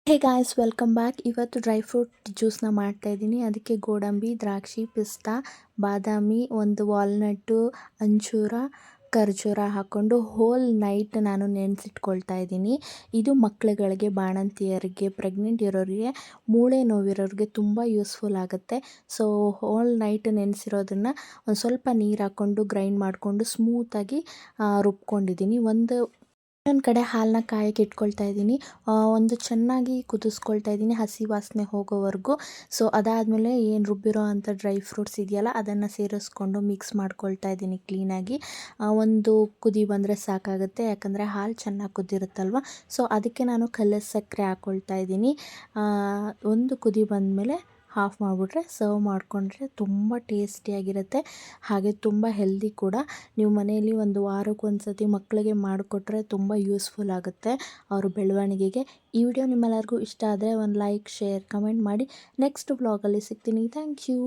ಹೇ guys welcome back. ಇವತ್ತು dry fruit ಜ್ಯೂಸ್ನ ಮಾಡ್ತಾಯಿದ್ದೀನಿ. ಅದಕ್ಕೆ ಗೋಡಂಬಿ, ದ್ರಾಕ್ಷಿ, ಪಿಸ್ತಾ, ಬಾದಾಮಿ, ಒಂದು ವಾಲ್ನಟ್ಟು, ಅಂಜೂರ, ಖರ್ಜೂರ ಹಾಕ್ಕೊಂಡು ಹೋಲ್ ನೈಟ್ ನಾನು ನೆನೆಸಿಟ್ಕೊಳ್ತಾ ಇದ್ದೀನಿ. ಇದು ಮಕ್ಕಳುಗಳಿಗೆ, ಬಾಣಂತಿಯರಿಗೆ, ಪ್ರೆಗ್ನೆಂಟ್ ಇರೋರಿಗೆ, ಮೂಳೆ ನೋವಿರೋರಿಗೆ ತುಂಬ ಯೂಸ್ಫುಲ್ ಆಗುತ್ತೆ. ಸೊ ಹೋಲ್ ನೈಟ್ ನೆನೆಸಿರೋದನ್ನು ಒಂದು ಸ್ವಲ್ಪ ನೀರು ಹಾಕ್ಕೊಂಡು ಗ್ರೈಂಡ್ ಮಾಡಿಕೊಂಡು ಸ್ಮೂತಾಗಿ ರುಬ್ಕೊಂಡಿದ್ದೀನಿ. ಇನ್ನೊಂದು ಕಡೆ ಹಾಲನ್ನ ಕಾಯಕ್ಕೆ ಇಟ್ಕೊಳ್ತಾ ಇದ್ದೀನಿ. ಒಂದು ಚೆನ್ನಾಗಿ ಕುದಿಸ್ಕೊಳ್ತಾ ಇದ್ದೀನಿ ಹಸಿ ವಾಸನೆ ಹೋಗೋವರೆಗೂ. ಸೊ ಅದಾದಮೇಲೆ ಏನು ರುಬ್ಬಿರೋ ಅಂಥ ಡ್ರೈ ಫ್ರೂಟ್ಸ್ ಇದೆಯಲ್ಲ ಅದನ್ನು ಸೇರಿಸ್ಕೊಂಡು ಮಿಕ್ಸ್ ಮಾಡ್ಕೊಳ್ತಾ ಇದ್ದೀನಿ ಕ್ಲೀನಾಗಿ. ಒಂದು ಕುದಿ ಬಂದರೆ ಸಾಕಾಗುತ್ತೆ, ಯಾಕಂದರೆ ಹಾಲು ಚೆನ್ನಾಗಿ ಕುದ್ದಿರುತ್ತಲ್ವ. ಸೊ ಅದಕ್ಕೆ ನಾನು ಕಲ್ಲರ್ ಸಕ್ಕರೆ ಹಾಕ್ಕೊಳ್ತಾ ಇದ್ದೀನಿ. ಒಂದು ಕುದಿ ಬಂದಮೇಲೆ ಆಫ್ ಮಾಡಿಬಿಟ್ರೆ ಸರ್ವ್ ಮಾಡಿಕೊಂಡ್ರೆ ತುಂಬ ಟೇಸ್ಟಿಯಾಗಿರುತ್ತೆ, ಹಾಗೆ ತುಂಬ ಹೆಲ್ದಿ ಕೂಡ. ನೀವು ಮನೆಯಲ್ಲಿ ಒಂದು ವಾರಕ್ಕೊಂದು ಸತಿ ಮಕ್ಕಳಿಗೆ ಮಾಡಿಕೊಟ್ರೆ ತುಂಬ ಯೂಸ್ಫುಲ್ ಆಗುತ್ತೆ ಅವ್ರ ಬೆಳವಣಿಗೆಗೆ. ಈ ವಿಡಿಯೋ ನಿಮ್ಮೆಲ್ಲರಿಗೂ ಇಷ್ಟ ಆದರೆ ಒಂದು ಲೈಕ್, ಶೇರ್, ಕಮೆಂಟ್ ಮಾಡಿ. ನೆಕ್ಸ್ಟ್ ವ್ಲಾಗಲ್ಲಿ ಸಿಗ್ತೀನಿ. Thank you.